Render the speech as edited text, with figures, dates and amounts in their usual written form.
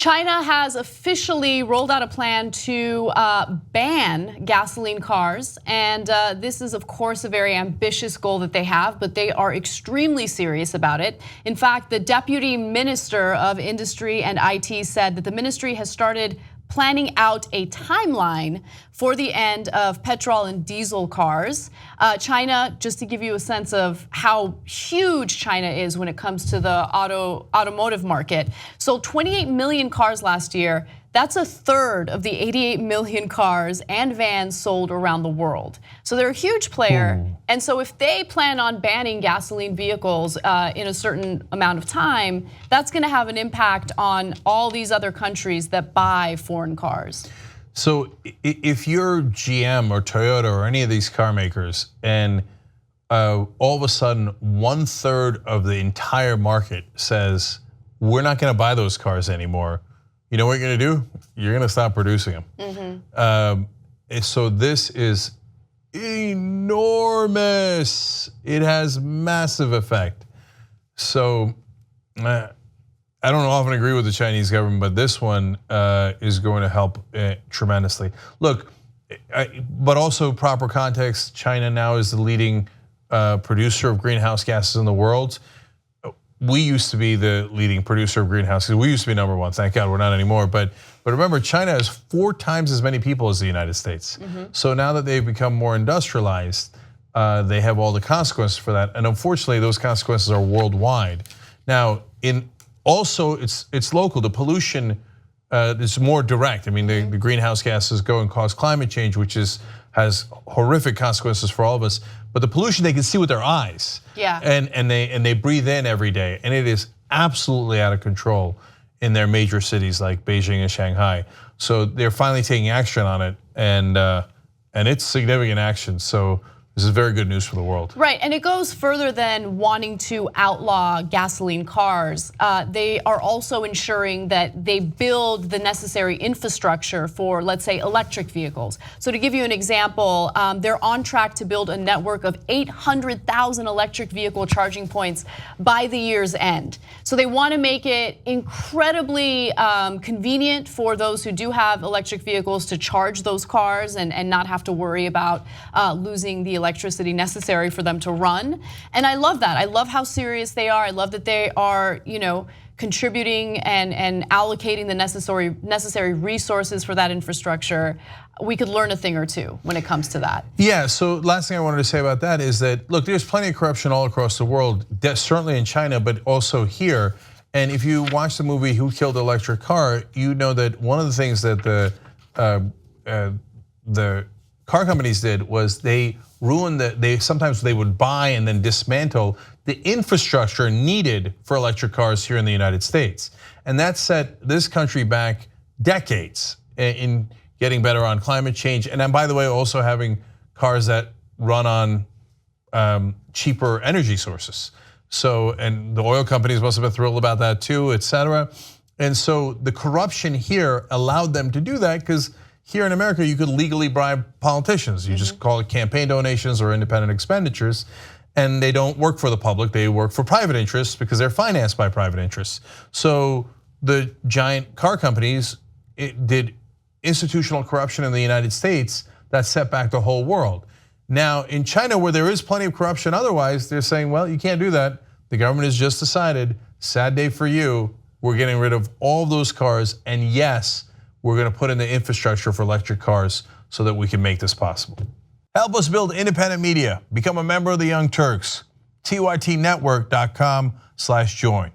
China has officially rolled out a plan to ban gasoline cars. And this is, of course, a very ambitious goal that they have, but they are extremely serious about it. In fact, the Deputy Minister of Industry and IT said that the ministry has started planning out a timeline for the end of petrol and diesel cars. China, just to give you a sense of how huge China is when it comes to the automotive market, sold 28 million cars last year. That's a third of the 88 million cars and vans sold around the world. So they're a huge player. And so if they plan on banning gasoline vehicles in a certain amount of time, that's gonna have an impact on all these other countries that buy foreign cars. So if you're GM or Toyota or any of these car makers and all of a sudden 1/3 of the entire market says, we're not gonna buy those cars anymore, you know what you're gonna do? You're gonna stop producing them. So this is enormous. It has massive effect. So I don't often agree with the Chinese government, but this one is going to help tremendously. Look, but also proper context, China now is the leading producer of greenhouse gases in the world. We used to be the leading producer of greenhouse gases. We used to be number one. Thank God we're not anymore. But remember, China has 4 times as many people as the United States. So now that they've become more industrialized, they have all the consequences for that. And unfortunately, those consequences are worldwide. Now, also it's local. The pollution is more direct. I mean, the greenhouse gases go and cause climate change, which has horrific consequences for all of us. But the pollution they can see with their eyes. Yeah. And they breathe in every day, and it is absolutely out of control in their major cities like Beijing and Shanghai. So they're finally taking action on it, and it's significant action. So this is very good news for the world. Right, and it goes further than wanting to outlaw gasoline cars. They are also ensuring that they build the necessary infrastructure for, let's say, electric vehicles. So to give you an example, they're on track to build a network of 800,000 electric vehicle charging points by the year's end. So they want to make it incredibly convenient for those who do have electric vehicles to charge those cars and not have to worry about losing the electricity necessary for them to run. And I love that. I love how serious they are. I love that they are, contributing and allocating the necessary resources for that infrastructure. We could learn a thing or two when it comes to that. Yeah, so last thing I wanted to say about that is that, look, there's plenty of corruption all across the world, certainly in China, but also here. And if you watch the movie Who Killed the Electric Car, you know that one of the things that the car companies did was they ruined sometimes they would buy and then dismantle the infrastructure needed for electric cars here in the United States. And that set this country back decades in getting better on climate change. And then, by the way, also having cars that run on cheaper energy sources. So, and the oil companies must have been thrilled about that too, et cetera. And so the corruption here allowed them to do that because here in America, you could legally bribe politicians. You just call it campaign donations or independent expenditures, and they don't work for the public, they work for private interests because they're financed by private interests. So the giant car companies did institutional corruption in the United States that set back the whole world. Now in China, where there is plenty of corruption otherwise, they're saying, well, you can't do that. The government has just decided, sad day for you, we're getting rid of all those cars, and yes, we're gonna put in the infrastructure for electric cars so that we can make this possible. Help us build independent media. Become a member of the Young Turks. TYTnetwork.com/join.